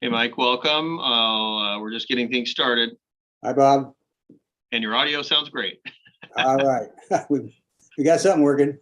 Hey, Mike, welcome. We're just getting things started, Hi, Bob. and your audio sounds great. All right. We got something working.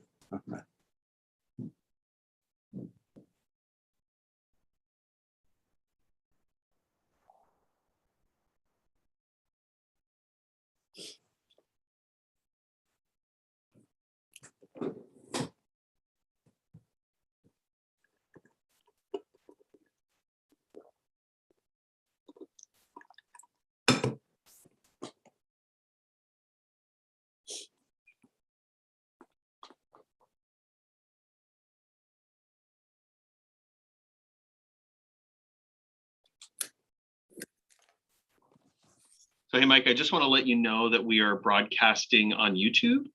So, hey, Mike, I just want to let you know that we are broadcasting on YouTube,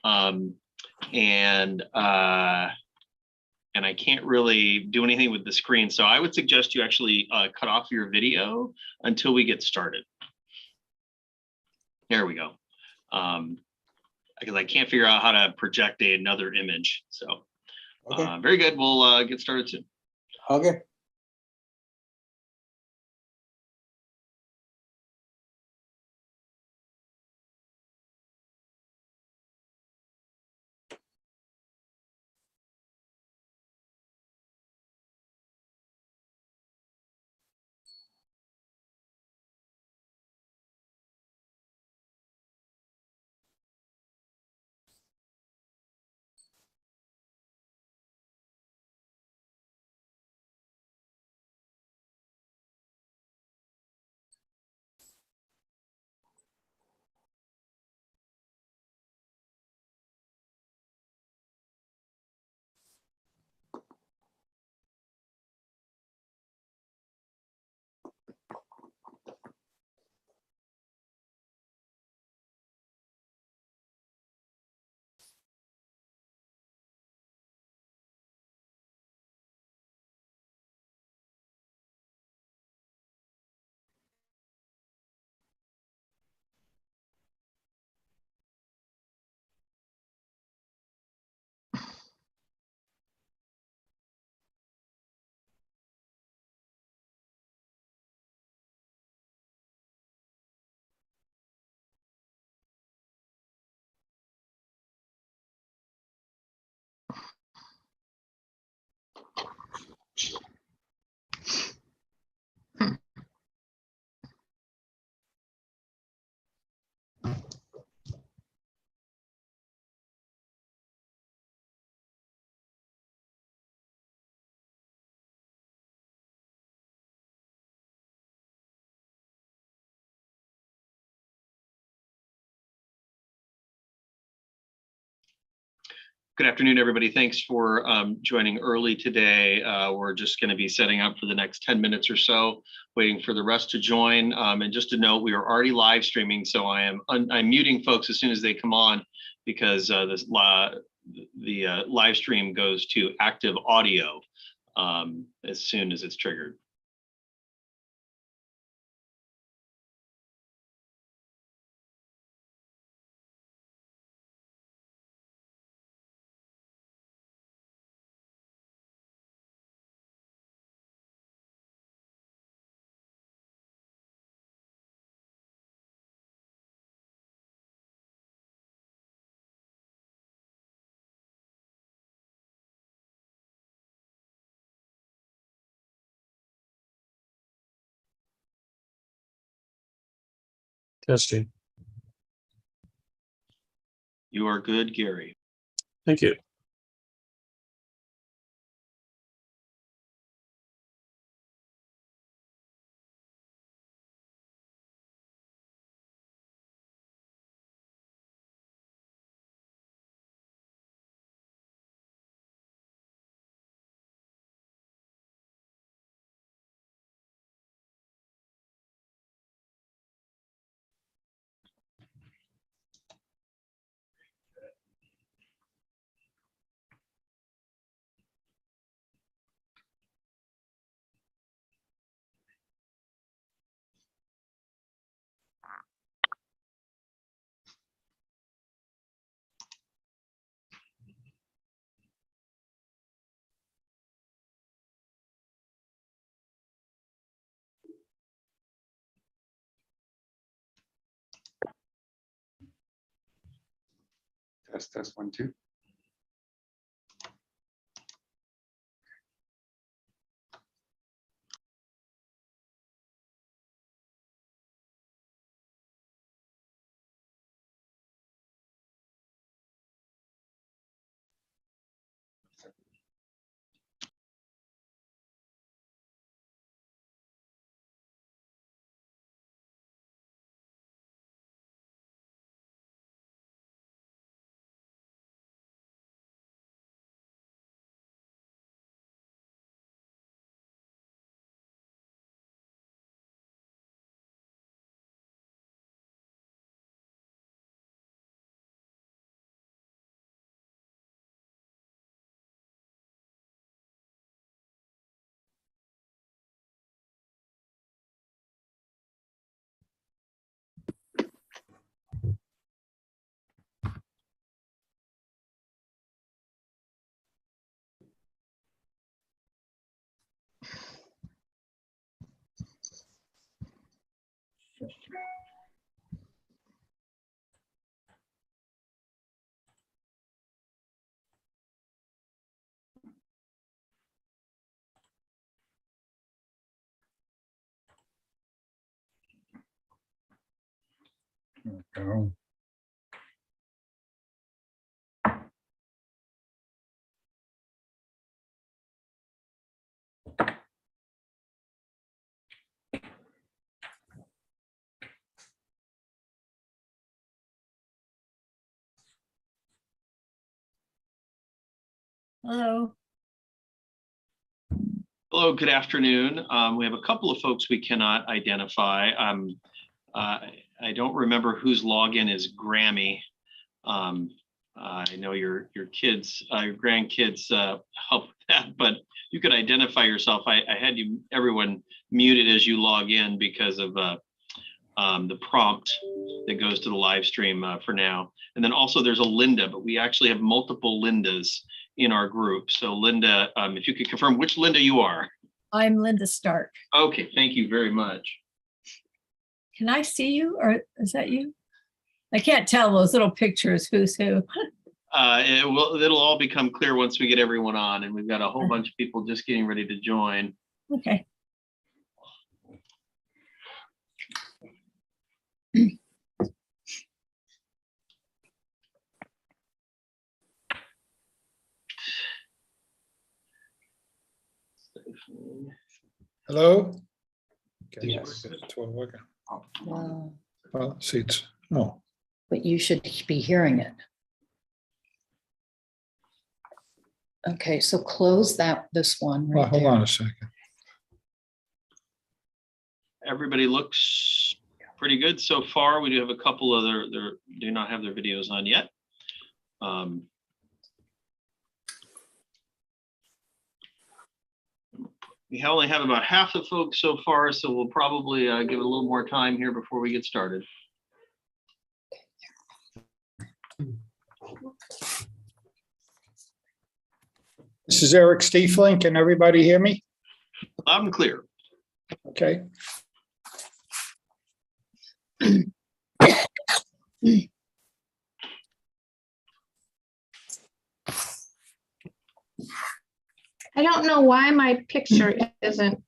um, and and I can't really do anything with the screen. So I would suggest you actually cut off your video until we get started. There we go. Because I can't figure out how to project another image. So Okay. very good. We'll get started soon. Okay. Good afternoon, everybody. Thanks for joining early today. We're just going to be setting up for the next 10 minutes or so, waiting for the rest to join. And just to note, we are already live streaming, so I'm muting folks as soon as they come on because the live stream goes to active audio as soon as it's triggered. Testing. You are good, Gary. Thank you. Test 1, 2. Go. Hello. Hello, good afternoon. We have a couple of folks we cannot identify. I don't remember whose login is Grammy. I know your kids, your grandkids help with that, but you could identify yourself. I had everyone muted as you log in because of the prompt that goes to the live stream for now. And then also there's a Linda, but we actually have multiple Lindas in our group. So Linda, if you could confirm which Linda you are. I'm Linda Stark. Okay, thank you very much. Can I see you, or is that you? I can't tell those little pictures who's who. It'll all become clear once we get everyone on, and we've got a whole bunch of people just getting ready to join. Okay. Hello? Yes. Wow, Well, seats. Oh, but you should be hearing it. Okay, so close this one well, right hold there. on a second. Everybody looks pretty good so far. We do have a couple other, do not have their videos on yet. We only have about half the folks so far, so we'll probably give it a little more time here before we get started. This is Eric Stiefling. Can everybody hear me? Loud and clear. Okay. I don't know why my picture isn't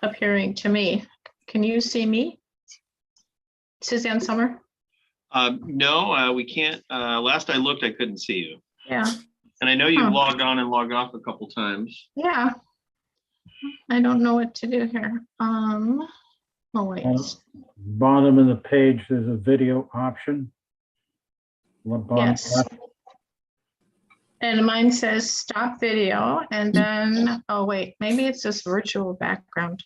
appearing to me. Can you see me? Suzanne Summer? No, we can't. Last I looked, I couldn't see you. Yeah, And I know you've Huh. logged on and logged off a couple times. yeah. I don't know what to do here. Oh, wait. Bottom of the page, there's a video option. Bottom Yes. left. And mine says stop video and then, oh, wait, maybe it's this virtual background.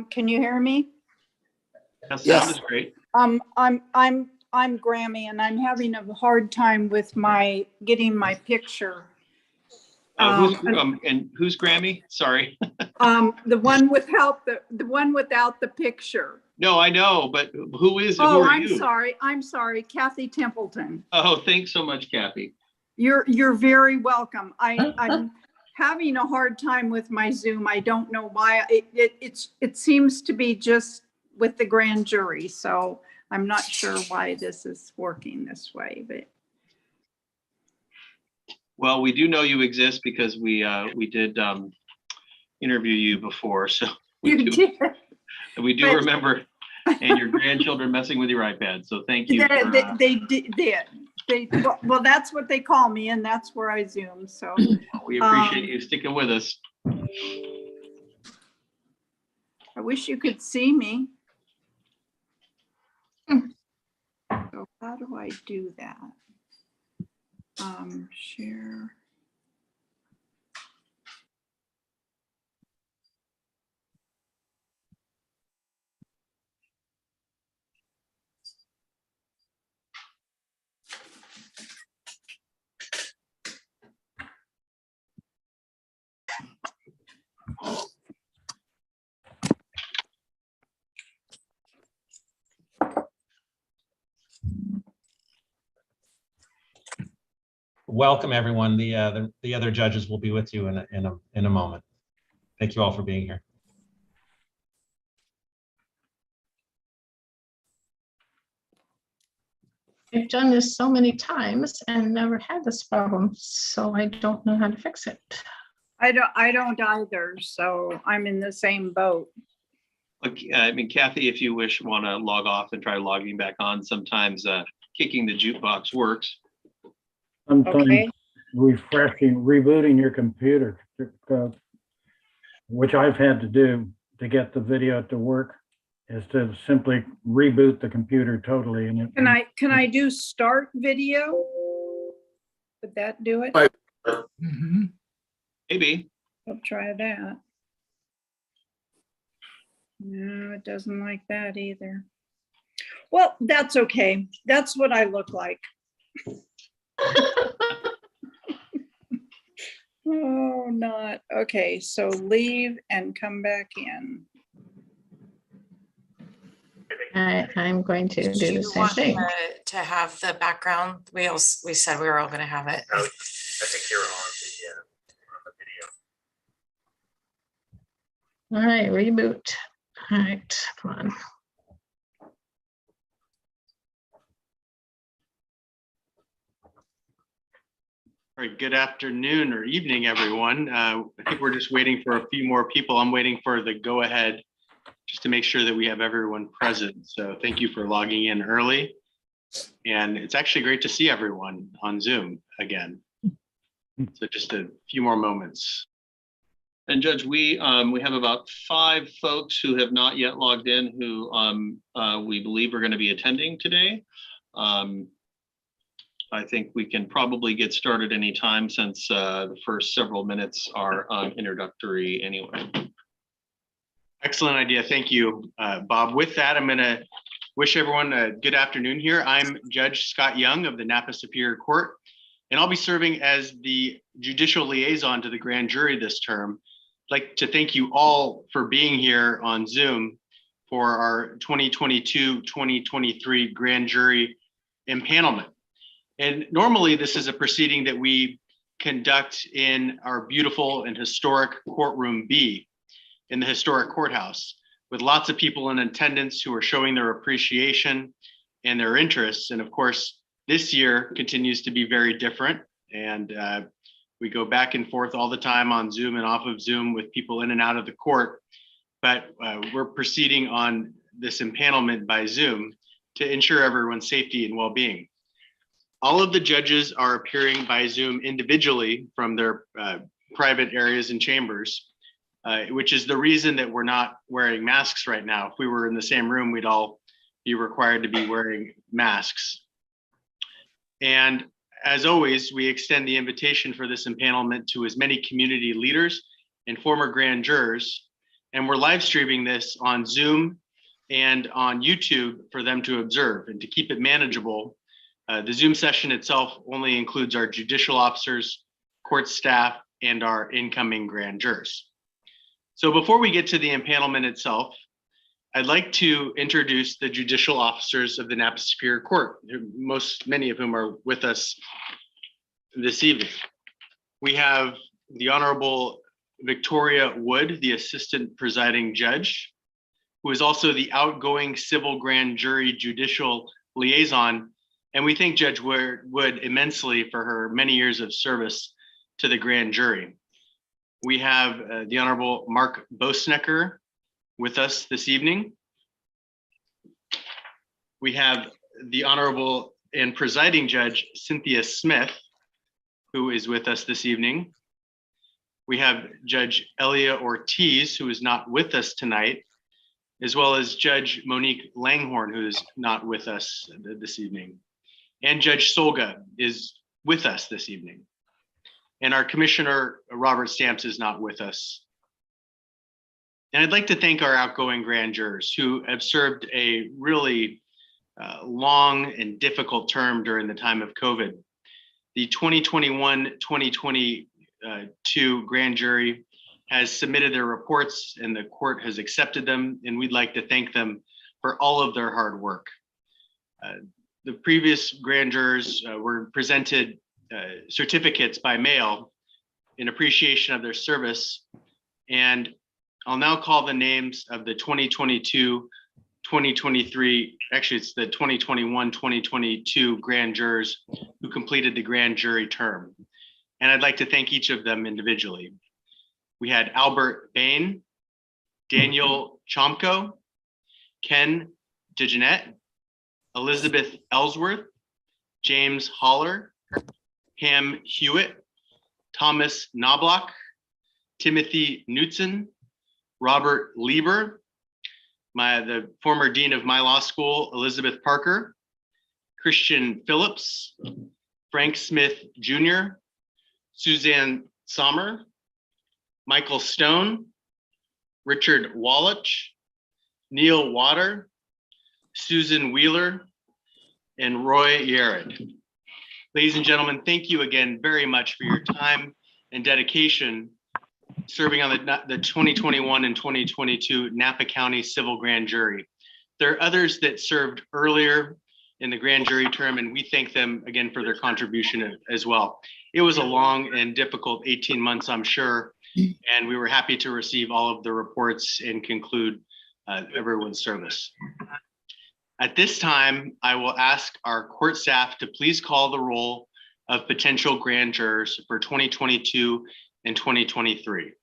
Can you hear me? That sound Yes. is great. I'm Grammy and I'm having a hard time with getting my picture. And who's Grammy? Sorry. The one without the picture. No, I know, but who are I'm you? sorry, Kathy Templeton. Oh, thanks so much, Kathy. You're very welcome. having a hard time with my Zoom. I don't know why. It seems to be just with the grand jury. So I'm not sure why this is working this way, but Well, we do know you exist because we did interview you before, so you did. we do But- remember, and your grandchildren messing with your iPad. So thank you. They did. Well, that's what they call me, and that's where I Zoom. So We appreciate you sticking with us. I wish you could see me. So how do I do that? Share. Welcome, everyone. The other judges will be with you in a moment. Thank you all for being here. I've done this so many times and never had this problem, so I don't know how to fix it. I don't either. So I'm in the same boat. Look, I mean, Kathy, if you want to log off and try logging back on, sometimes kicking the jukebox works. Sometimes Okay. rebooting your computer, which I've had to do to get the video to work, is to simply reboot the computer totally. And Can I do start video? Would that do it? Maybe. I'll try that. No, it doesn't like that either. Well, that's okay. That's what I look like. Oh, not. Okay, so leave and come back in. I'm going to Did do you the same want thing. to have the background? We said we were all going to have it. I think you're on the video. All right, reboot. All right, come on. All right, good afternoon or evening, everyone. I think we're just waiting for a few more people. I'm waiting for the go ahead just to make sure that we have everyone present. So thank you for logging in early. And it's actually great to see everyone on Zoom again. So just a few more moments. And Judge, we have about 5 folks who have not yet logged in who we believe are going to be attending today. I think we can probably get started anytime since the first several minutes are introductory anyway. Excellent idea. Thank you, Bob. With that, I'm going to wish everyone a good afternoon here. I'm Judge Scott Young of the Napa Superior Court, and I'll be serving as the judicial liaison to the grand jury this term. I'd like to thank you all for being here on Zoom for our 2022-2023 grand jury impanelment. And normally this is a proceeding that we conduct in our beautiful and historic courtroom B in the historic courthouse, with lots of people in attendance who are showing their appreciation and their interests. And of course, this year continues to be very different. And we go back and forth all the time on Zoom and off of Zoom with people in and out of the court. But we're proceeding on this impanelment by Zoom to ensure everyone's safety and well-being. All of the judges are appearing by Zoom individually from their private areas and chambers, which is the reason that we're not wearing masks right now. If we were in the same room, we'd all be required to be wearing masks. And as always, we extend the invitation for this impanelment to as many community leaders and former grand jurors. And we're live streaming this on Zoom and on YouTube for them to observe. And to keep it manageable, the Zoom session itself only includes our judicial officers, court staff, and our incoming grand jurors. So before we get to the impanelment itself, I'd like to introduce the judicial officers of the Napa Superior Court, many of whom are with us this evening. We have the Honorable Victoria Wood, the Assistant Presiding Judge, who is also the outgoing Civil Grand Jury Judicial Liaison. And we thank Judge Wood immensely for her many years of service to the grand jury. We have the Honorable Mark Bosnecker with us this evening. We have the Honorable and Presiding Judge Cynthia Smith, who is with us this evening. We have Judge Elia Ortiz, who is not with us tonight, as well as Judge Monique Langhorn, who is not with us this evening. And Judge Solga is with us this evening. And our Commissioner, Robert Stamps, is not with us. And I'd like to thank our outgoing grand jurors who have served a really long and difficult term during the time of COVID. The 2021-2022 grand jury has submitted their reports and the court has accepted them, and we'd like to thank them for all of their hard work. The previous grand jurors were presented certificates by mail in appreciation of their service, and I'll now call the names of the 2022-2023, actually it's the 2021-2022 grand jurors who completed the grand jury term. And I'd like to thank each of them individually. We had Albert Bain, Daniel Chomko, Ken DeJeanette, Elizabeth Ellsworth, James Holler, Pam Hewitt, Thomas Knobloch, Timothy Knutson, Robert Lieber, the former dean of my law school, Elizabeth Parker, Christian Phillips, Frank Smith Jr., Suzanne Sommer, Michael Stone, Richard Wallach, Neil Water, Susan Wheeler, and Roy Yared. Ladies and gentlemen, thank you again very much for your time and dedication serving on the 2021 and 2022 Napa County Civil Grand Jury. There are others that served earlier in the grand jury term, and we thank them again for their contribution as well. It was a long and difficult 18 months, I'm sure, and we were happy to receive all of the reports and conclude everyone's service. At this time, I will ask our court staff to please call the roll of potential grand jurors for 2022 and 2023.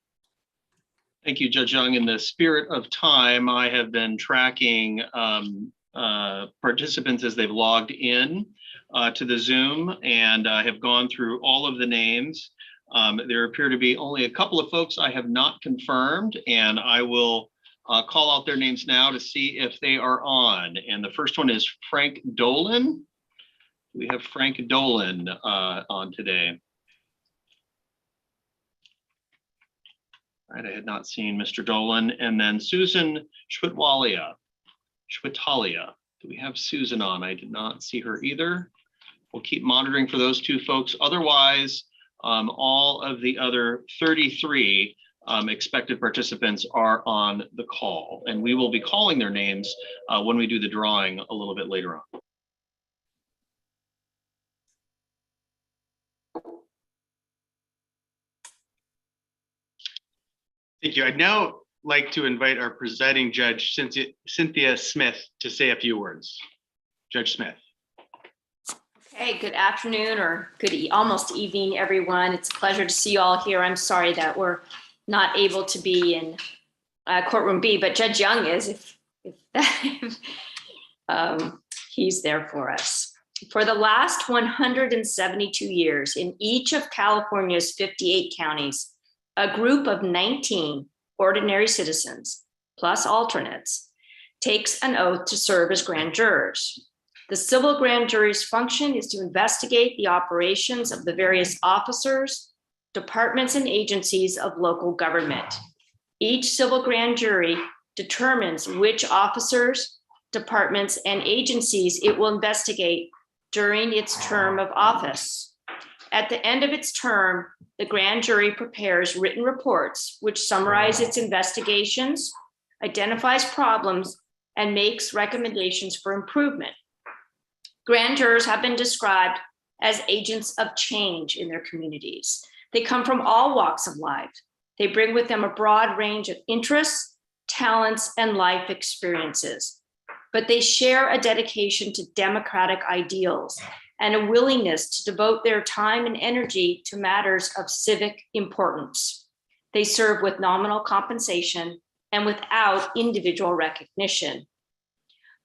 Thank you, Judge Young. In the spirit of time, I have been tracking participants as they've logged in to the Zoom, and I have gone through all of the names. There appear to be only a couple of folks I have not confirmed, and I will call out their names now to see if they are on. And the first one is Frank Dolan. We have Frank Dolan on today. All right, I had not seen Mr. Dolan. And then Susan Schwitalia. Do we have Susan on? I did not see her either. We'll keep monitoring for those two folks. Otherwise, all of the other 33 expected participants are on the call, and we will be calling their names when we do the drawing a little bit later on. Thank you. I'd now like to invite our presiding judge, Cynthia Smith, to say a few words. Judge Smith. Hey, good afternoon or almost evening, everyone. It's a pleasure to see you all here. I'm sorry that we're not able to be in courtroom B, but Judge Young is if he's there for us. For the last 172 years, in each of California's 58 counties, a group of 19 ordinary citizens, plus alternates, takes an oath to serve as grand jurors. The civil grand jury's function is to investigate the operations of the various officers, departments, and agencies of local government. Each civil grand jury determines which officers, departments, and agencies it will investigate during its term of office. At the end of its term, the grand jury prepares written reports which summarize its investigations, identifies problems, and makes recommendations for improvement. Grand jurors have been described as agents of change in their communities. They come from all walks of life. They bring with them a broad range of interests, talents, and life experiences. But they share a dedication to democratic ideals and a willingness to devote their time and energy to matters of civic importance. They serve with nominal compensation and without individual recognition.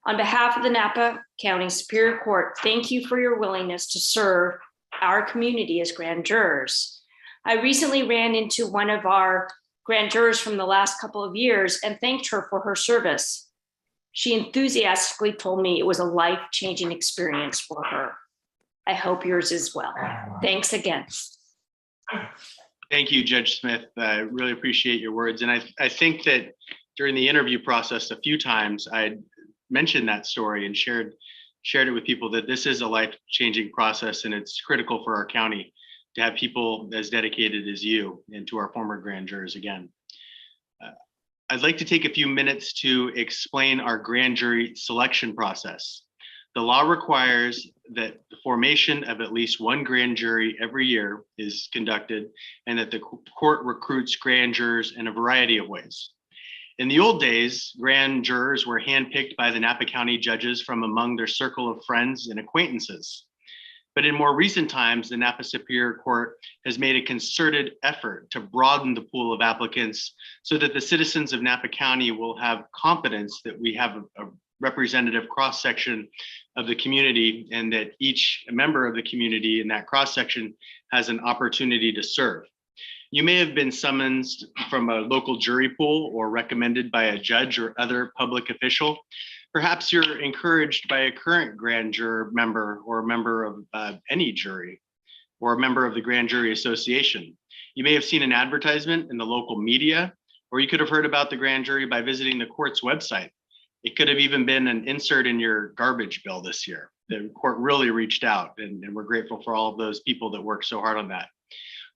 On behalf of the Napa County Superior Court, thank you for your willingness to serve our community as grand jurors. I recently ran into one of our grand jurors from the last couple of years and thanked her for her service. She enthusiastically told me it was a life-changing experience for her. I hope yours as well. Thanks again. Thank you, Judge Smith. I really appreciate your words. And I think that during the interview process, a few times I mentioned that story and shared it with people that this is a life-changing process, and it's critical for our county to have people as dedicated as you and to our former grand jurors again. I'd like to take a few minutes to explain our grand jury selection process. The law requires that the formation of at least one grand jury every year is conducted, and that the court recruits grand jurors in a variety of ways. In the old days, grand jurors were handpicked by the Napa County judges from among their circle of friends and acquaintances. But in more recent times, the Napa Superior Court has made a concerted effort to broaden the pool of applicants so that the citizens of Napa County will have confidence that we have a representative cross-section of the community, and that each member of the community in that cross-section has an opportunity to serve. You may have been summoned from a local jury pool or recommended by a judge or other public official. Perhaps you're encouraged by a current grand juror member or a member of any jury or a member of the Grand Jury Association. You may have seen an advertisement in the local media, or you could have heard about the grand jury by visiting the court's website. It could have even been an insert in your garbage bill this year. The court really reached out, and we're grateful for all of those people that worked so hard on that.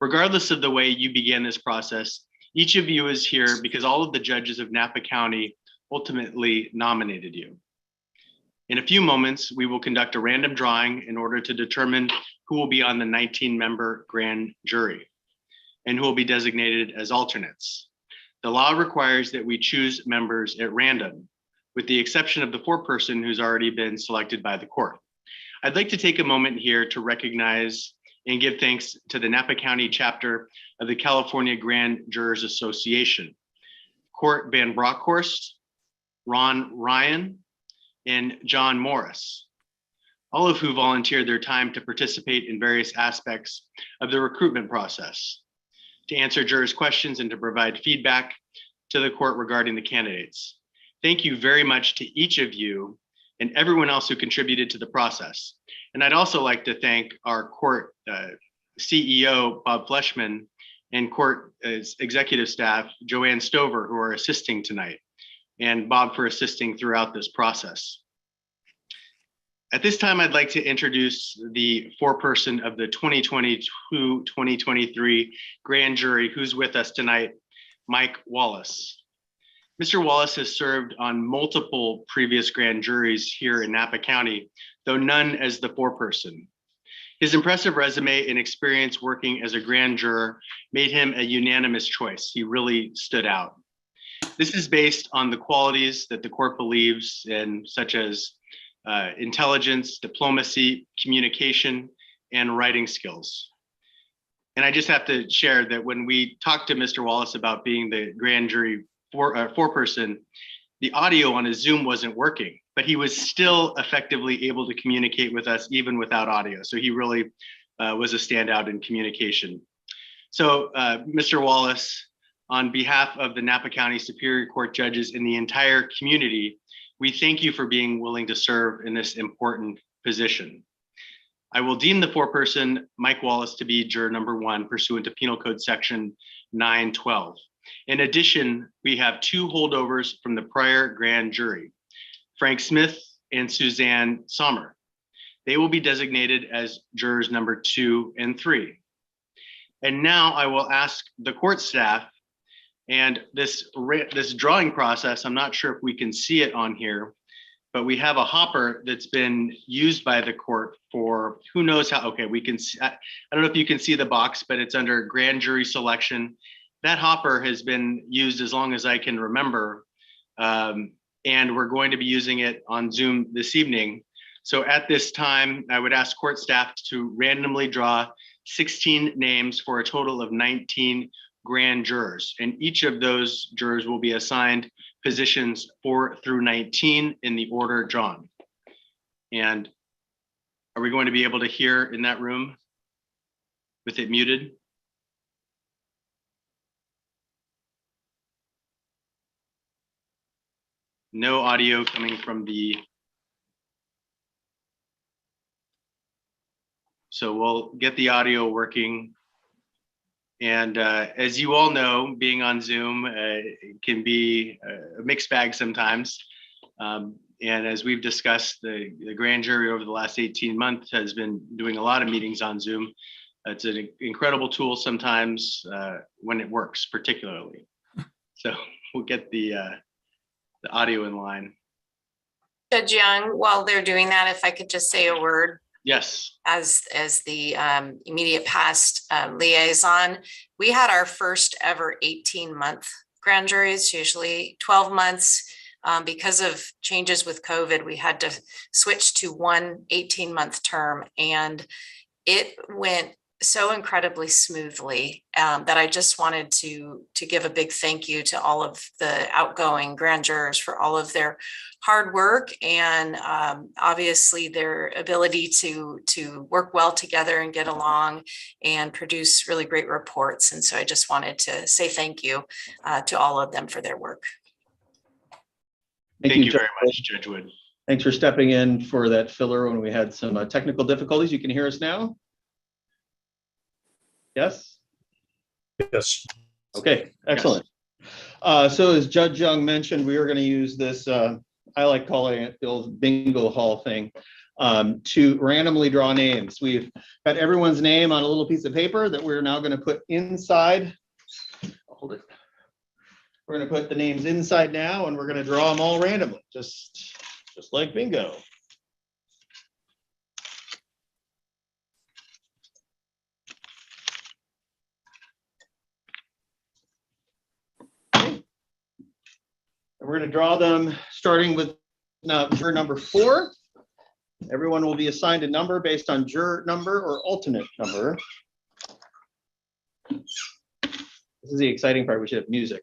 Regardless of the way you began this process, each of you is here because all of the judges of Napa County ultimately nominated you. In a few moments, we will conduct a random drawing in order to determine who will be on the 19-member grand jury and who will be designated as alternates. The law requires that we choose members at random, with the exception of the foreperson who's already been selected by the court. I'd like to take a moment here to recognize and give thanks to the Napa County chapter of the California Grand Jurors Association, Court Van Brockhorst, Ron Ryan, and John Morris, all of who volunteered their time to participate in various aspects of the recruitment process, to answer jurors' questions and to provide feedback to the court regarding the candidates. Thank you very much to each of you and everyone else who contributed to the process. And I'd also like to thank our court CEO, Bob Fleshman, and court executive staff, Joanne Stover, who are assisting tonight, and Bob for assisting throughout this process. At this time, I'd like to introduce the foreperson of the 2022-2023 grand jury who's with us tonight, Mike Wallace. Mr. Wallace has served on multiple previous grand juries here in Napa County, though none as the foreperson. His impressive resume and experience working as a grand juror made him a unanimous choice. He really stood out. This is based on the qualities that the court believes in, such as intelligence, diplomacy, communication, and writing skills. And I just have to share that when we talked to Mr. Wallace about being the grand jury foreperson, the audio on his Zoom wasn't working, but he was still effectively able to communicate with us even without audio. So he really was a standout in communication. So Mr. Wallace, on behalf of the Napa County Superior Court judges and the entire community, we thank you for being willing to serve in this important position. I will deem the foreperson, Mike Wallace, to be juror number 1 pursuant to Penal Code Section 912. In addition, we have 2 holdovers from the prior grand jury, Frank Smith and Suzanne Sommer. They will be designated as jurors number 2 and 3. And now I will ask the court staff, and this drawing process, I'm not sure if we can see it on here, but we have a hopper that's been used by the court for who knows how. Okay, we can see, I don't know if you can see the box, but it's under grand jury selection. That hopper has been used as long as I can remember. And we're going to be using it on Zoom this evening. So at this time, I would ask court staff to randomly draw 16 names for a total of 19 grand jurors. And each of those jurors will be assigned positions 4 through 19 in the order drawn. And are we going to be able to hear in that room with it muted? No audio coming from the. So we'll get the audio working. And as you all know, being on Zoom can be a mixed bag sometimes. And as we've discussed, the grand jury over the last 18 months has been doing a lot of meetings on Zoom. It's an incredible tool sometimes when it works, particularly. So we'll get the audio in line. Judge Young, while they're doing that, if I could just say a word. Yes. As the immediate past liaison, we had our first ever 18-month grand juries, usually 12 months. Because of changes with COVID, we had to switch to one 18-month term, and it went so incredibly smoothly that I just wanted to give a big thank you to all of the outgoing grand jurors for all of their hard work and obviously their ability to work well together and get along and produce really great reports. And so I just wanted to say thank you to all of them for their work. Thank you very much, Judge Wood. Thanks for stepping in for that filler when we had some technical difficulties. You can hear us now? Yes? Yes. Okay, excellent. So as Judge Young mentioned, we are going to use this, I like calling it the old bingo hall thing, to randomly draw names. We've got everyone's name on a little piece of paper that we're now going to put inside. Hold it. We're going to put the names inside now, and we're going to draw them all randomly, just like bingo. And we're going to draw them starting with juror number 4. Everyone will be assigned a number based on juror number or alternate number. This is the exciting part. We should have music.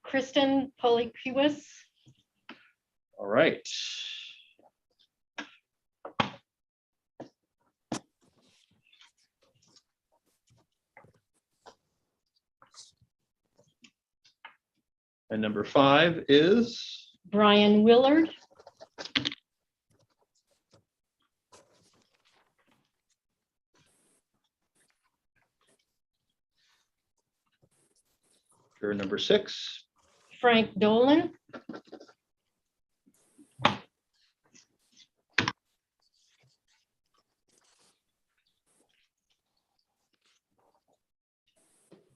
Kristen Polikiewicz. All right. And number 5 is Brian Willard. juror number 6. Frank Dolan.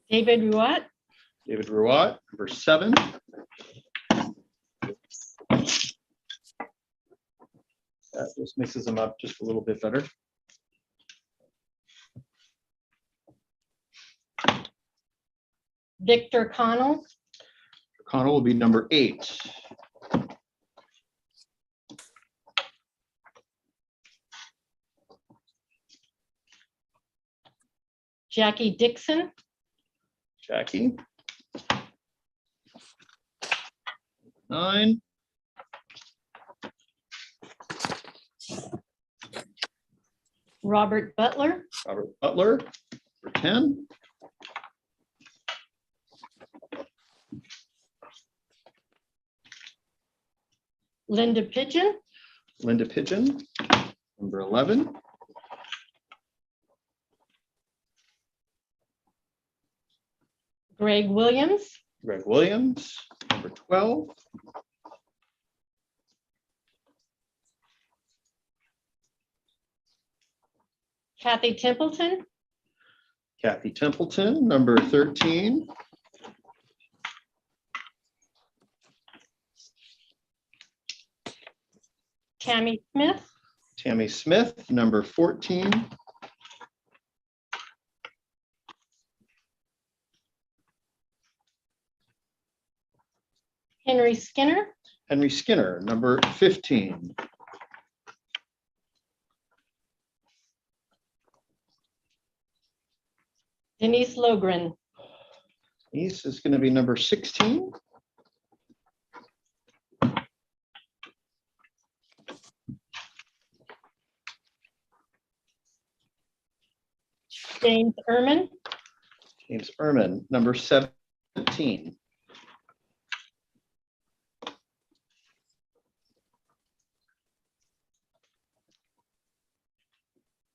David Ruat. David Ruat, number 7. That just mixes them up just a little bit better. Victor Connell. Connell will be number 8. Jackie Dixon. Jackie. 9. Robert Butler. Robert Butler, number 10. Linda Pigeon. Linda Pigeon, number 11. Greg Williams. Greg Williams, number 12. Kathy Templeton. Kathy Templeton, number 13. Tammy Smith, Tammy Smith, number 14. Henry Skinner, Henry Skinner, number 15. Denise Logren, Denise is going to be number 16. James Ehrman, James Ehrman, number 17.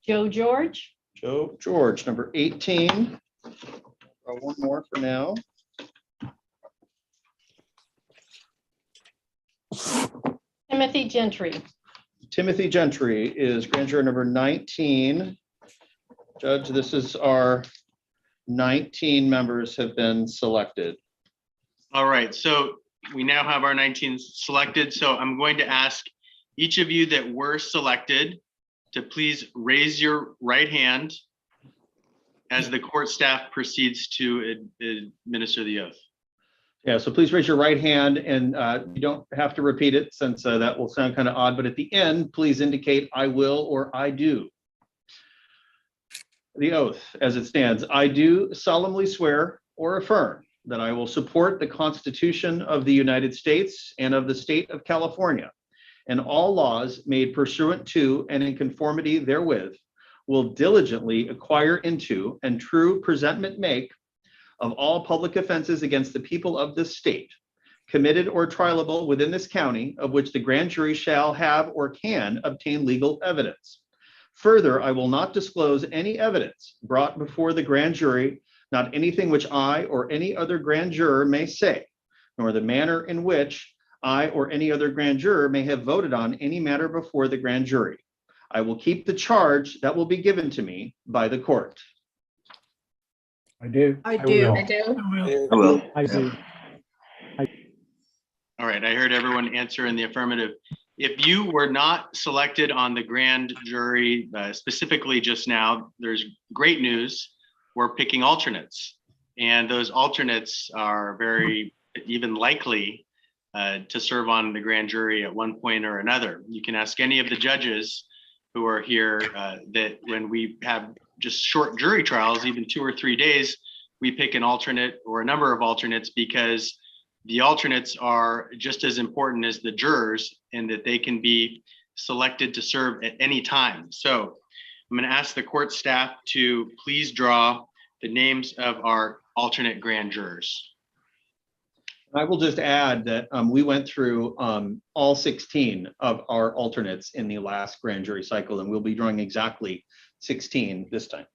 Joe George, Joe George, number 18. One more for now. Timothy Gentry, Timothy Gentry is grand juror number 19. Judge, this is our 19 members have been selected. All right, so we now have our 19 selected. So I'm going to ask each of you that were selected to please raise your right hand as the court staff proceeds to administer the oath. Yeah, so please raise your right hand, and you don't have to repeat it since that will sound kind of odd, but at the end, please indicate I will or I do. The oath as it stands. I do solemnly swear or affirm that I will support the Constitution of the United States and of the state of California, and all laws made pursuant to and in conformity therewith, will diligently acquire into and true presentment make of all public offenses against the people of this state, committed or trialable within this county, of which the grand jury shall have or can obtain legal evidence. Further, I will not disclose any evidence brought before the grand jury, not anything which I or any other grand juror may say, nor the manner in which I or any other grand juror may have voted on any matter before the grand jury. I will keep the charge that will be given to me by the court. I do. I do. I do. I will. I do. All right, I heard everyone answer in the affirmative. If you were not selected on the grand jury, specifically just now, there's great news. We're picking alternates, and those alternates are very even likely to serve on the grand jury at one point or another. You can ask any of the judges who are here that when we have just short jury trials, even 2 or 3 days, we pick an alternate or a number of alternates because the alternates are just as important as the jurors in that they can be selected to serve at any time. So I'm going to ask the court staff to please draw the names of our alternate grand jurors. I will just add that we went through all 16 of our alternates in the last grand jury cycle, and we'll be drawing exactly 16 this time.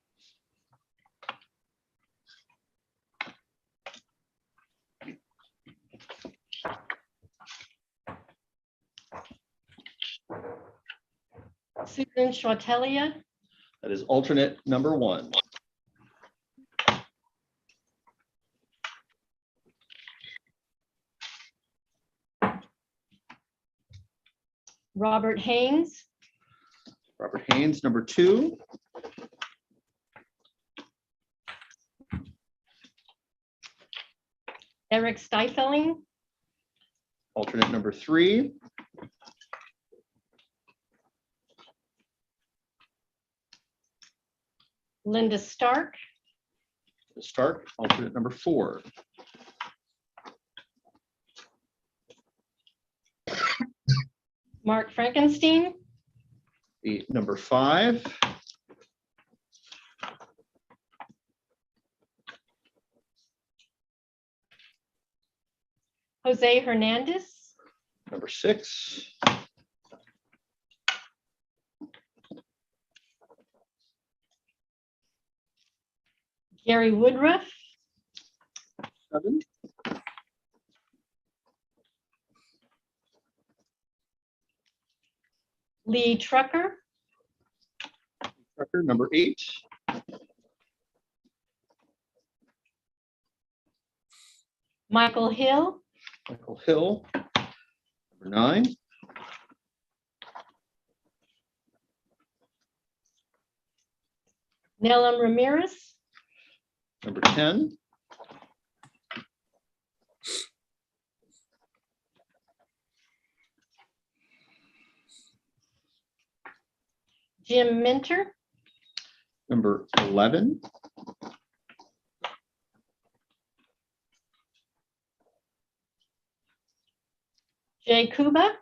Susan Chautelia, That is alternate number 1. Robert Haynes, Robert Haynes, number 2. Eric Steifeling, Alternate number 3. Linda Stark, Stark, alternate number 4. Mark Frankenstein, The number 5. Jose Hernandez, Number 6. Gary Woodruff, 7. Lee Trucker, Trucker, number 8. Michael Hill, Michael Hill, number 9. Nelum Ramirez, Number 10. Jim Minter, Number 11. Jay Kuba,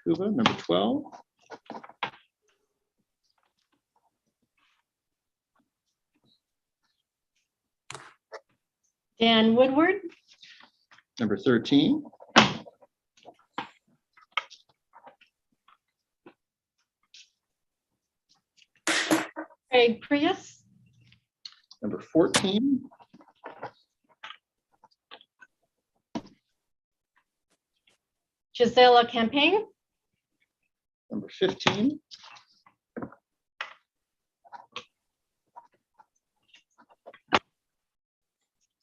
Kuba, number 12. Dan Woodward, Number 13. Craig Prius, Number 14. Gisela Campaign, Number 15.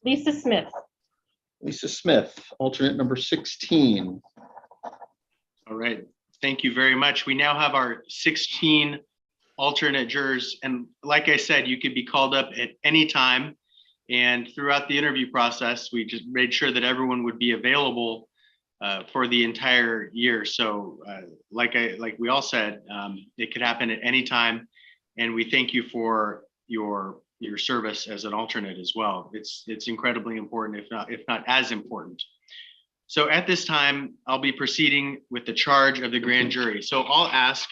Lisa Smith. Lisa Smith, alternate number 16. All right, thank you very much. We now have our 16 alternate jurors. And like I said, you could be called up at any time. And throughout the interview process, we just made sure that everyone would be available for the entire year. So like we all said, it could happen at any time. And we thank you for your service as an alternate as well. It's incredibly important, if not as important. So at this time, I'll be proceeding with the charge of the grand jury. So I'll ask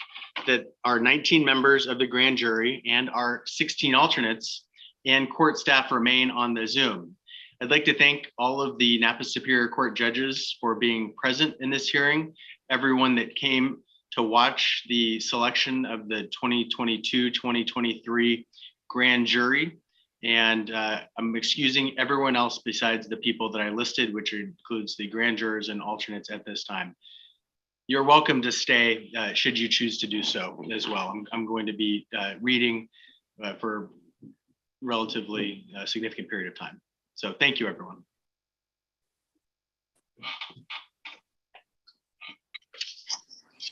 that our 19 members of the grand jury and our 16 alternates and court staff remain on the Zoom. I'd like to thank all of the Napa Superior Court judges for being present in this hearing, everyone that came to watch the selection of the 2022-2023 grand jury. And I'm excusing everyone else besides the people that I listed, which includes the grand jurors and alternates at this time. You're welcome to stay should you choose to do so as well. I'm going to be reading for relatively significant period of time. So thank you, everyone.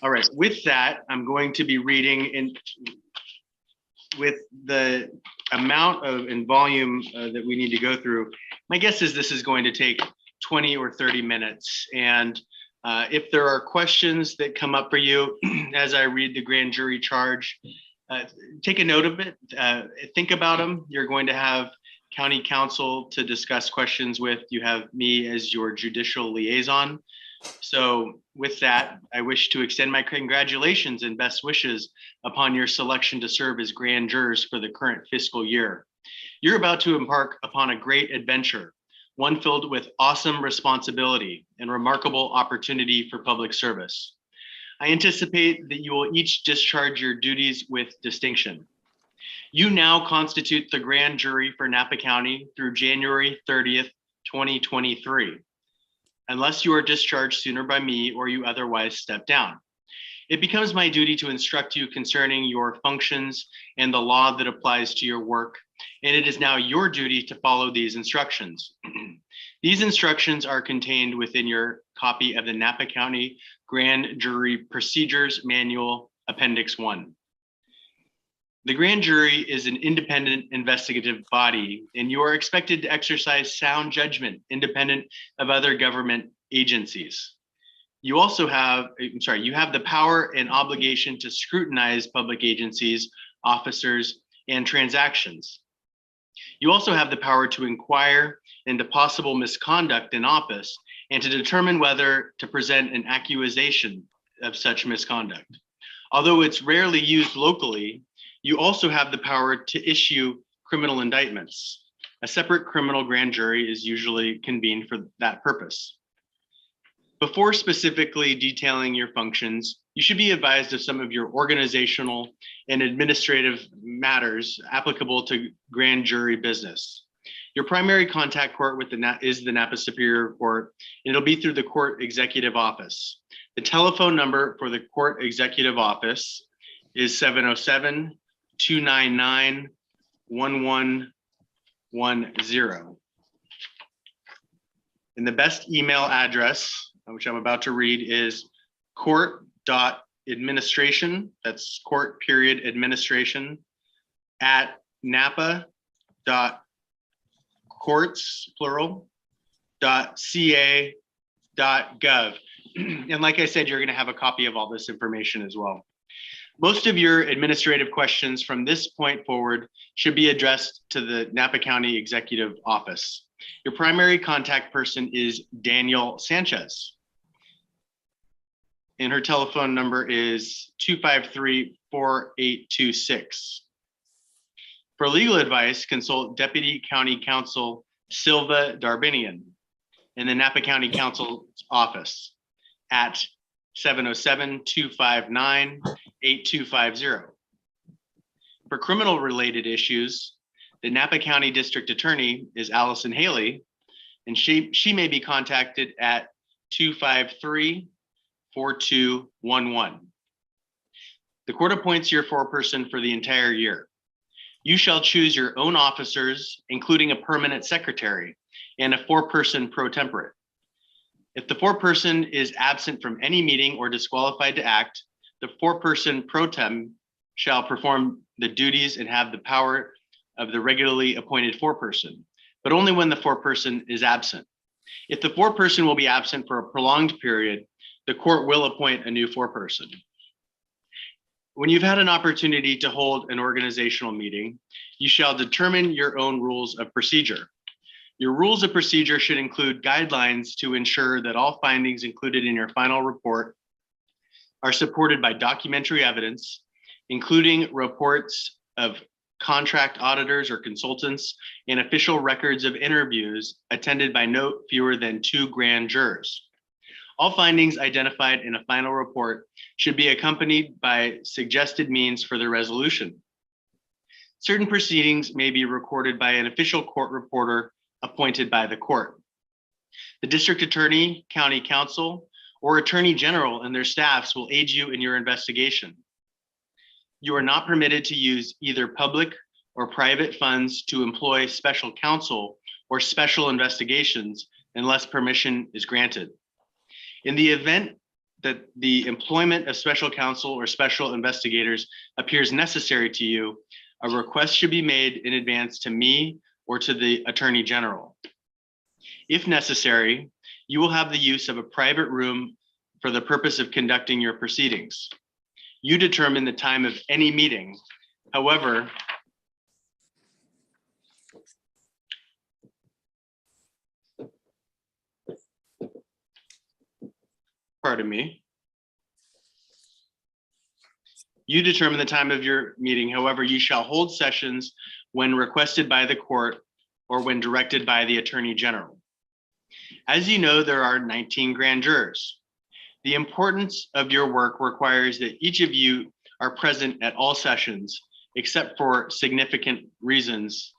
All right, with that, I'm going to be reading in with the amount of and volume that we need to go through. My guess is this is going to take 20 or 30 minutes. And if there are questions that come up for you as I read the grand jury charge, take a note of it, think about them. You're going to have county counsel to discuss questions with. You have me as your judicial liaison. So with that, I wish to extend my congratulations and best wishes upon your selection to serve as grand jurors for the current fiscal year. You're about to embark upon a great adventure, one filled with awesome responsibility and remarkable opportunity for public service. I anticipate that you will each discharge your duties with distinction. You now constitute the grand jury for Napa County through January 30th, 2023, unless you are discharged sooner by me or you otherwise step down. It becomes my duty to instruct you concerning your functions and the law that applies to your work, and it is now your duty to follow these instructions. These instructions are contained within your copy of the Napa County Grand Jury Procedures Manual, Appendix 1. The grand jury is an independent investigative body, and you are expected to exercise sound judgment independent of other government agencies. You also have, you have the power and obligation to scrutinize public agencies, officers, and transactions. You also have the power to inquire into possible misconduct in office and to determine whether to present an accusation of such misconduct. Although it's rarely used locally, you also have the power to issue criminal indictments. A separate criminal grand jury is usually convened for that purpose. Before specifically detailing your functions, you should be advised of some of your organizational and administrative matters applicable to grand jury business. Your primary contact court is the Napa Superior Court, and it'll be through the court executive office. The telephone number for the court executive office is 707-299-1110. And the best email address, which I'm about to read, is court.administration, that's court.administration at napa.courts, plural, .ca.gov. And like I said, you're going to have a copy of all this information as well. Most of your administrative questions from this point forward should be addressed to the Napa County Executive Office. Your primary contact person is Daniel Sanchez. And her telephone number is 253-4826. For legal advice, consult Deputy County Counsel Silva Darbinian in the Napa County Counsel's Office at 707-259-8250. For criminal related issues, the Napa County District Attorney is Allison Haley, and she may be contacted at 253-4211. The court appoints your foreperson for the entire year. You shall choose your own officers, including a permanent secretary and a foreperson pro tempore. If the foreperson is absent from any meeting or disqualified to act, the foreperson pro tem shall perform the duties and have the power of the regularly appointed foreperson, but only when the foreperson is absent. If the foreperson will be absent for a prolonged period, the court will appoint a new foreperson. When you've had an opportunity to hold an organizational meeting, you shall determine your own rules of procedure. Your rules of procedure should include guidelines to ensure that all findings included in your final report are supported by documentary evidence, including reports of contract auditors or consultants and official records of interviews attended by no fewer than 2 grand jurors. All findings identified in a final report should be accompanied by suggested means for their resolution. Certain proceedings may be recorded by an official court reporter appointed by the court. The district attorney, county counsel, or attorney general and their staffs will aid you in your investigation. You are not permitted to use either public or private funds to employ special counsel or special investigations unless permission is granted. In the event that the employment of special counsel or special investigators appears necessary to you, a request should be made in advance to me or to the Attorney General. If necessary, you will have the use of a private room for the purpose of conducting your proceedings. You determine the time of any meeting. However, pardon me. You determine the time of your meeting. However, you shall hold sessions when requested by the court or when directed by the Attorney General. As you know, there are 19 grand jurors. The importance of your work requires that each of you are present at all sessions, except for significant reasons,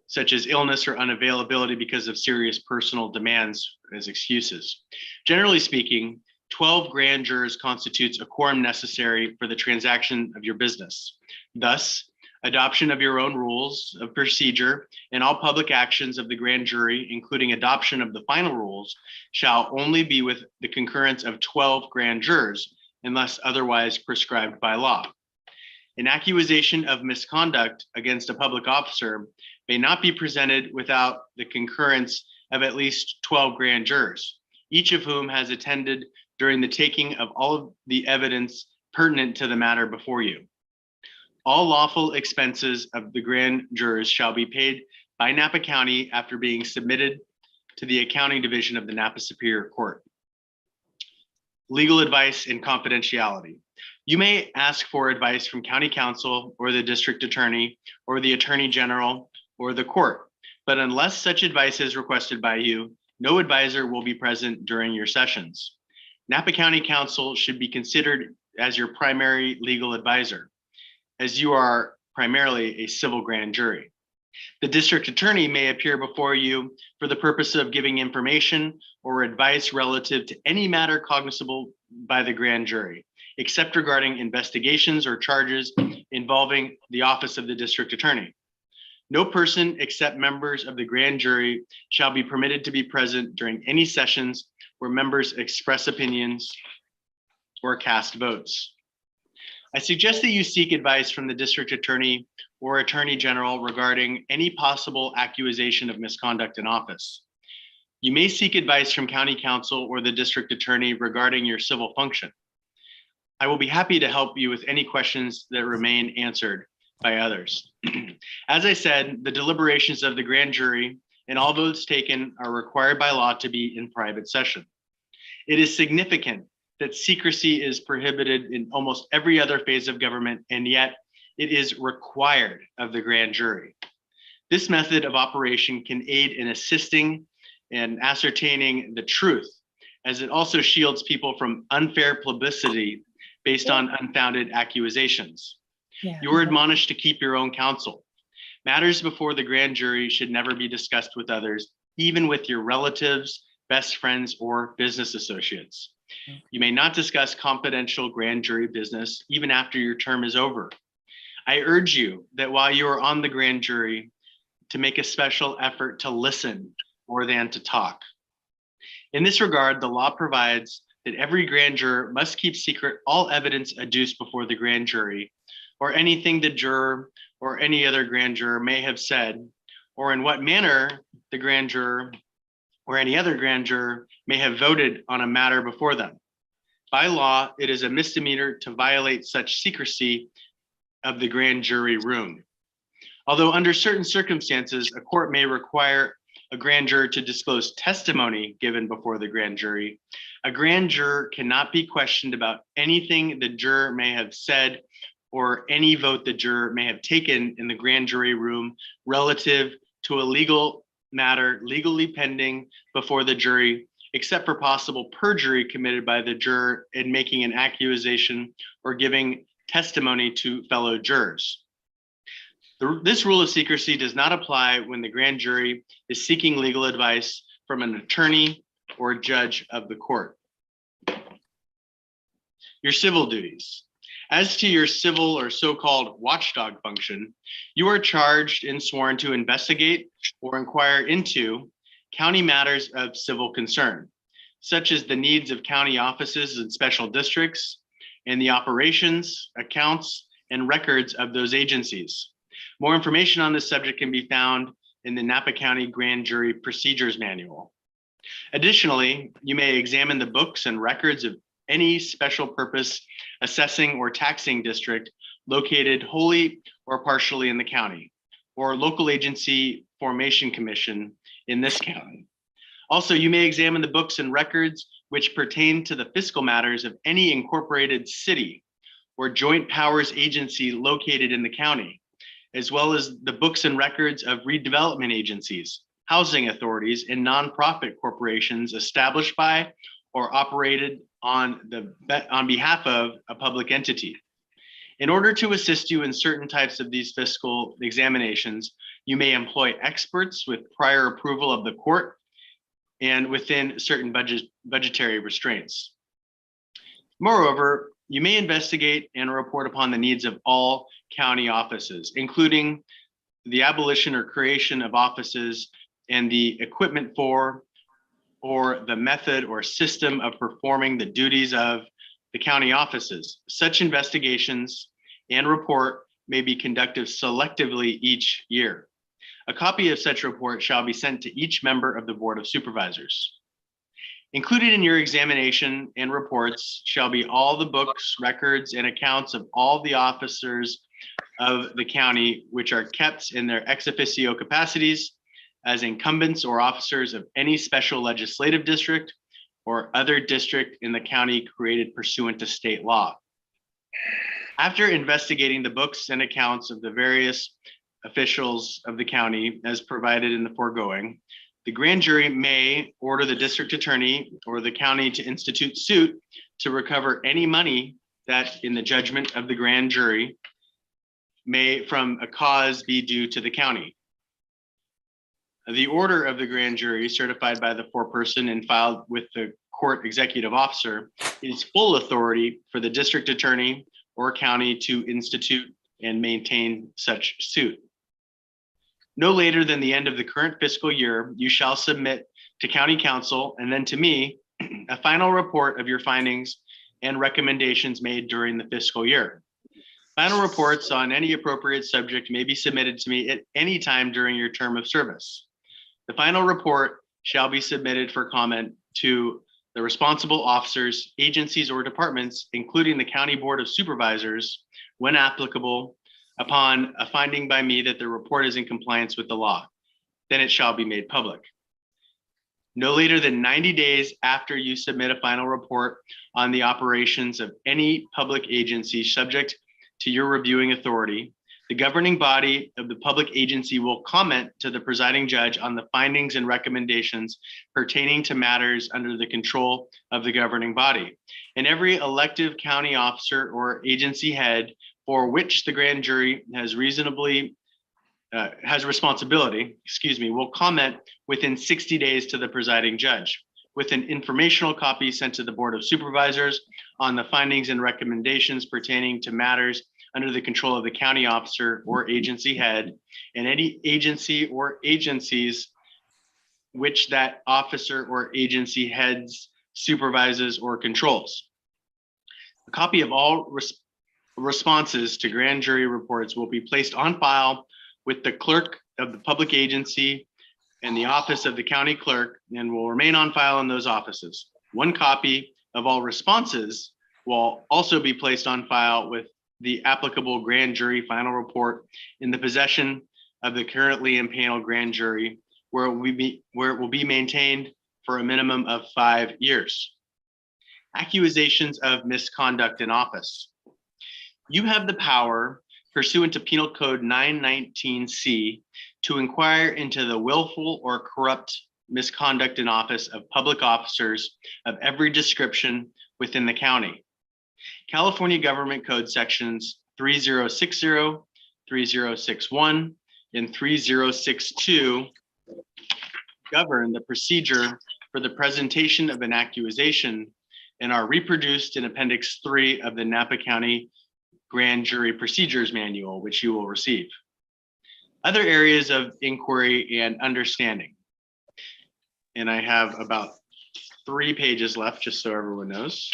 such as illness or unavailability because of serious personal demands as excuses. Generally speaking, 12 grand jurors constitutes a quorum necessary for the transaction of your business. Thus, adoption of your own rules of procedure and all public actions of the grand jury, including adoption of the final rules, shall only be with the concurrence of 12 grand jurors unless otherwise prescribed by law. An accusation of misconduct against a public officer may not be presented without the concurrence of at least 12 grand jurors, each of whom has attended during the taking of all of the evidence pertinent to the matter before you. All lawful expenses of the grand jurors shall be paid by Napa County after being submitted to the accounting division of the Napa Superior Court. Legal advice and confidentiality. You may ask for advice from county counsel or the district attorney or the attorney general or the court, but unless such advice is requested by you, no advisor will be present during your sessions. Napa County Counsel should be considered as your primary legal advisor, as you are primarily a civil grand jury. The district attorney may appear before you for the purpose of giving information or advice relative to any matter cognizable by the grand jury, except regarding investigations or charges involving the office of the district attorney. No person except members of the grand jury shall be permitted to be present during any sessions where members express opinions or cast votes. I suggest that you seek advice from the district attorney or attorney general regarding any possible accusation of misconduct in office. You may seek advice from county counsel or the district attorney regarding your civil function. I will be happy to help you with any questions that remain answered by others. As I said, the deliberations of the grand jury and all votes taken are required by law to be in private session. It is significant that secrecy is prohibited in almost every other phase of government, and yet it is required of the grand jury. This method of operation can aid in assisting and ascertaining the truth, as it also shields people from unfair publicity based on unfounded accusations. Yeah. You are admonished to keep your own counsel. Matters before the grand jury should never be discussed with others, even with your relatives, best friends, or business associates. You may not discuss confidential grand jury business even after your term is over. I urge you that while you are on the grand jury, to make a special effort to listen more than to talk. In this regard, the law provides that every grand juror must keep secret all evidence adduced before the grand jury, or anything the juror or any other grand juror may have said, or in what manner the grand juror or any other grand juror may have voted on a matter before them. By law, it is a misdemeanor to violate such secrecy of the grand jury room. Although under certain circumstances, a court may require a grand juror to disclose testimony given before the grand jury, a grand juror cannot be questioned about anything the juror may have said or any vote the juror may have taken in the grand jury room relative to a legal matter legally pending before the jury, except for possible perjury committed by the juror in making an accusation or giving testimony to fellow jurors. This rule of secrecy does not apply when the grand jury is seeking legal advice from an attorney or judge of the court. Your civil duties. As to your civil or so-called watchdog function, you are charged and sworn to investigate or inquire into county matters of civil concern, such as the needs of county offices and special districts, and the operations, accounts, and records of those agencies. More information on this subject can be found in the Napa County Grand Jury Procedures Manual. Additionally, you may examine the books and records of any special purpose assessing or taxing district located wholly or partially in the county, or local agency formation commission in this county. Also, you may examine the books and records which pertain to the fiscal matters of any incorporated city or joint powers agency located in the county, as well as the books and records of redevelopment agencies, housing authorities, and nonprofit corporations established by or operated on behalf of a public entity. In order to assist you in certain types of these fiscal examinations, you may employ experts with prior approval of the court and within certain budgetary restraints. Moreover, you may investigate and report upon the needs of all county offices, including the abolition or creation of offices and the equipment for or the method or system of performing the duties of the county offices. Such investigations and report may be conducted selectively each year. A copy of such report shall be sent to each member of the Board of Supervisors. Included in your examination and reports shall be all the books, records, and accounts of all the officers of the county which are kept in their ex officio capacities as incumbents or officers of any special legislative district or other district in the county created pursuant to state law. After investigating the books and accounts of the various officials of the county as provided in the foregoing, the grand jury may order the district attorney or the county to institute suit to recover any money that, in the judgment of the grand jury, may from a cause be due to the county. The order of the grand jury, certified by the foreperson and filed with the court executive officer, is full authority for the district attorney or county to institute and maintain such suit. No later than the end of the current fiscal year, you shall submit to county council and then to me a final report of your findings and recommendations made during the fiscal year. Final reports on any appropriate subject may be submitted to me at any time during your term of service. The final report shall be submitted for comment to the responsible officers, agencies, or departments, including the County Board of Supervisors, when applicable, upon a finding by me that the report is in compliance with the law. Then it shall be made public. No later than 90 days after you submit a final report on the operations of any public agency subject to your reviewing authority, the governing body of the public agency will comment to the presiding judge on the findings and recommendations pertaining to matters under the control of the governing body. And every elective county officer or agency head for which the grand jury has responsibility, will comment within 60 days to the presiding judge with an informational copy sent to the Board of Supervisors on the findings and recommendations pertaining to matters under the control of the county officer or agency head and any agency or agencies which that officer or agency heads, supervises, or controls. A copy of all responses to grand jury reports will be placed on file with the clerk of the public agency and the office of the county clerk and will remain on file in those offices. One copy of all responses will also be placed on file with the applicable grand jury final report in the possession of the currently impaneled grand jury, where it will be maintained for a minimum of 5 years. Accusations of misconduct in office. You have the power pursuant to Penal Code 919C to inquire into the willful or corrupt misconduct in office of public officers of every description within the county. California Government Code sections 3060, 3061, and 3062 govern the procedure for the presentation of an accusation and are reproduced in Appendix 3 of the Napa County Grand Jury Procedures Manual, which you will receive. Other areas of inquiry and understanding. And I have about 3 pages left, just so everyone knows.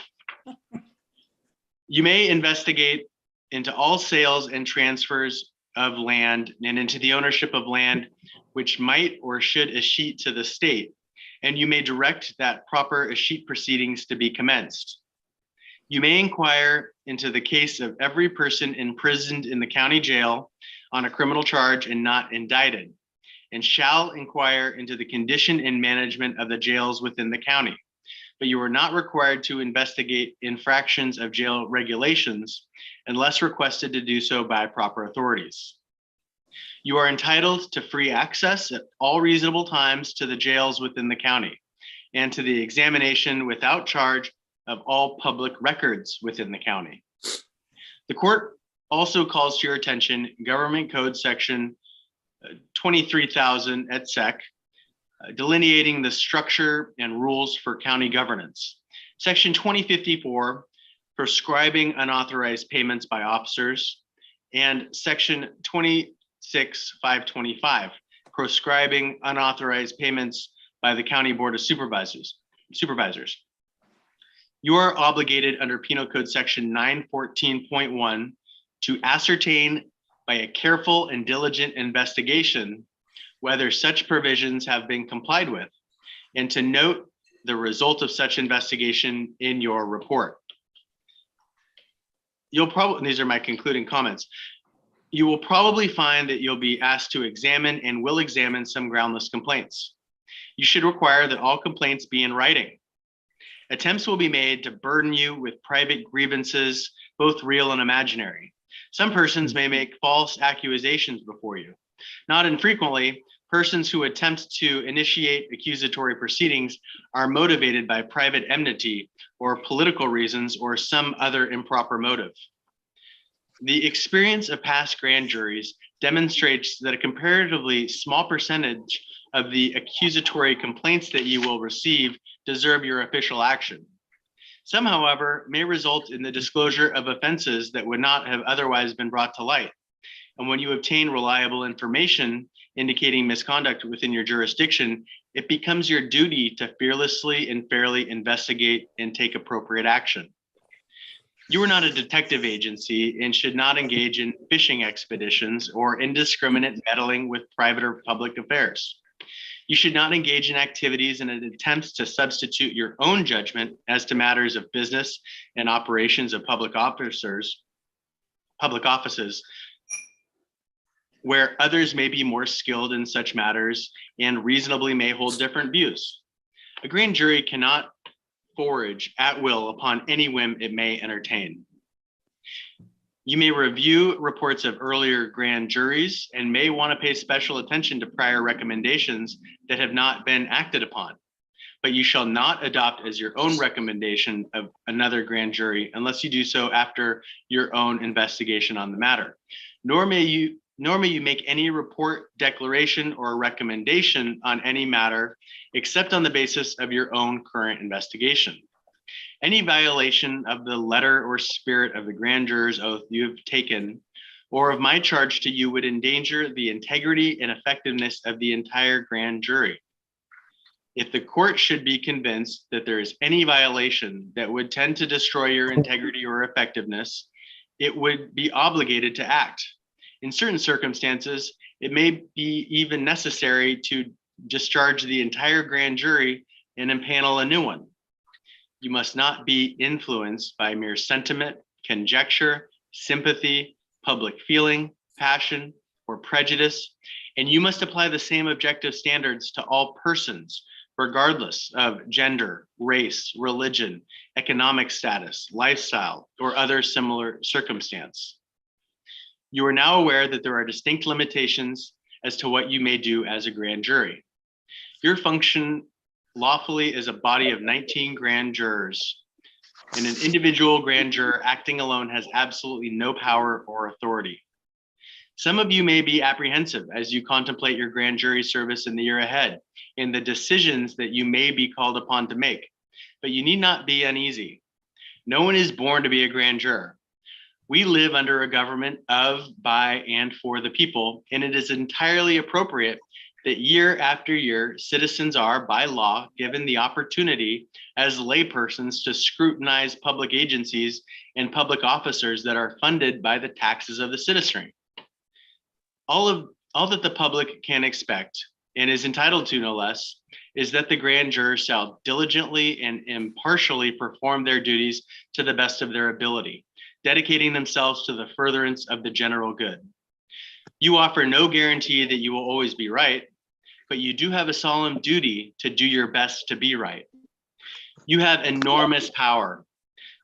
You may investigate into all sales and transfers of land and into the ownership of land which might or should escheat to the state, and you may direct that proper escheat proceedings to be commenced. You may inquire into the case of every person imprisoned in the county jail on a criminal charge and not indicted, and shall inquire into the condition and management of the jails within the county. But you are not required to investigate infractions of jail regulations unless requested to do so by proper authorities. You are entitled to free access at all reasonable times to the jails within the county and to the examination without charge of all public records within the county. The court also calls to your attention Government Code section 23,000 et sec, delineating the structure and rules for county governance. Section 2054, prescribing unauthorized payments by officers, and Section 26,525, prescribing unauthorized payments by the County Board of Supervisors. You are obligated under Penal Code Section 914.1 to ascertain by a careful and diligent investigation whether such provisions have been complied with, and to note the result of such investigation in your report. These are my concluding comments. You will probably find that you'll be asked to examine and will examine some groundless complaints. You should require that all complaints be in writing. Attempts will be made to burden you with private grievances, both real and imaginary. Some persons may make false accusations before you. Not infrequently, persons who attempt to initiate accusatory proceedings are motivated by private enmity or political reasons or some other improper motive. The experience of past grand juries demonstrates that a comparatively small percentage of the accusatory complaints that you will receive deserve your official action. Some, however, may result in the disclosure of offenses that would not have otherwise been brought to light. And when you obtain reliable information indicating misconduct within your jurisdiction, it becomes your duty to fearlessly and fairly investigate and take appropriate action. You are not a detective agency and should not engage in fishing expeditions or indiscriminate meddling with private or public affairs. You should not engage in activities and attempts to substitute your own judgment as to matters of business and operations of public offices, where others may be more skilled in such matters and reasonably may hold different views. A grand jury cannot forage at will upon any whim it may entertain. You may review reports of earlier grand juries and may want to pay special attention to prior recommendations that have not been acted upon, but you shall not adopt as your own recommendation of another grand jury unless you do so after your own investigation on the matter. Nor may you make any report, declaration, or recommendation on any matter except on the basis of your own current investigation. Any violation of the letter or spirit of the grand juror's oath you have taken or of my charge to you would endanger the integrity and effectiveness of the entire grand jury. If the court should be convinced that there is any violation that would tend to destroy your integrity or effectiveness, it would be obligated to act. In certain circumstances, it may be even necessary to discharge the entire grand jury and impanel a new one. You must not be influenced by mere sentiment, conjecture, sympathy, public feeling, passion, or prejudice, and you must apply the same objective standards to all persons, regardless of gender, race, religion, economic status, lifestyle, or other similar circumstance. You are now aware that there are distinct limitations as to what you may do as a grand jury. Your function lawfully is a body of 19 grand jurors, and an individual grand juror acting alone has absolutely no power or authority. Some of you may be apprehensive as you contemplate your grand jury service in the year ahead and the decisions that you may be called upon to make, but you need not be uneasy. No one is born to be a grand juror. We live under a government of, by, and for the people, and it is entirely appropriate that year after year, citizens are, by law, given the opportunity as laypersons to scrutinize public agencies and public officers that are funded by the taxes of the citizenry. All that the public can expect, and is entitled to no less, is that the grand jurors shall diligently and impartially perform their duties to the best of their ability, dedicating themselves to the furtherance of the general good. You offer no guarantee that you will always be right, but you do have a solemn duty to do your best to be right. You have enormous power.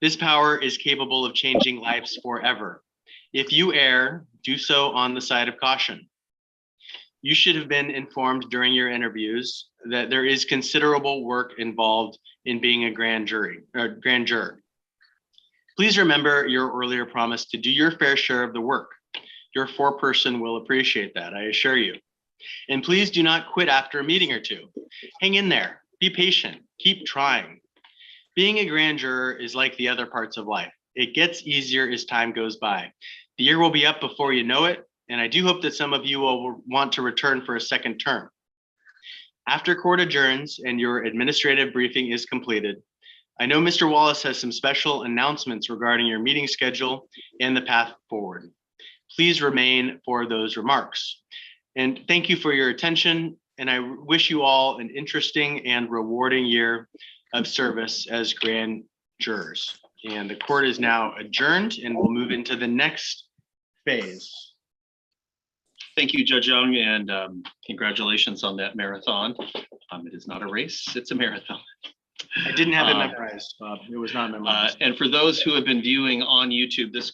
This power is capable of changing lives forever. If you err, do so on the side of caution. You should have been informed during your interviews that there is considerable work involved in being a grand juror. Please remember your earlier promise to do your fair share of the work. Your foreperson will appreciate that, I assure you. And please do not quit after a meeting or two. Hang in there, be patient, keep trying. Being a grand juror is like the other parts of life. It gets easier as time goes by. The year will be up before you know it, and I do hope that some of you will want to return for a second term. After court adjourns and your administrative briefing is completed, I know Mr. Wallace has some special announcements regarding your meeting schedule and the path forward. Please remain for those remarks. And thank you for your attention, and I wish you all an interesting and rewarding year of service as grand jurors. And the court is now adjourned, and we'll move into the next phase. Thank you, Judge Young, and congratulations on that marathon. It is not a race, it's a marathon. I didn't have it memorized, Bob. It was not memorized. And for those who have been viewing on YouTube, this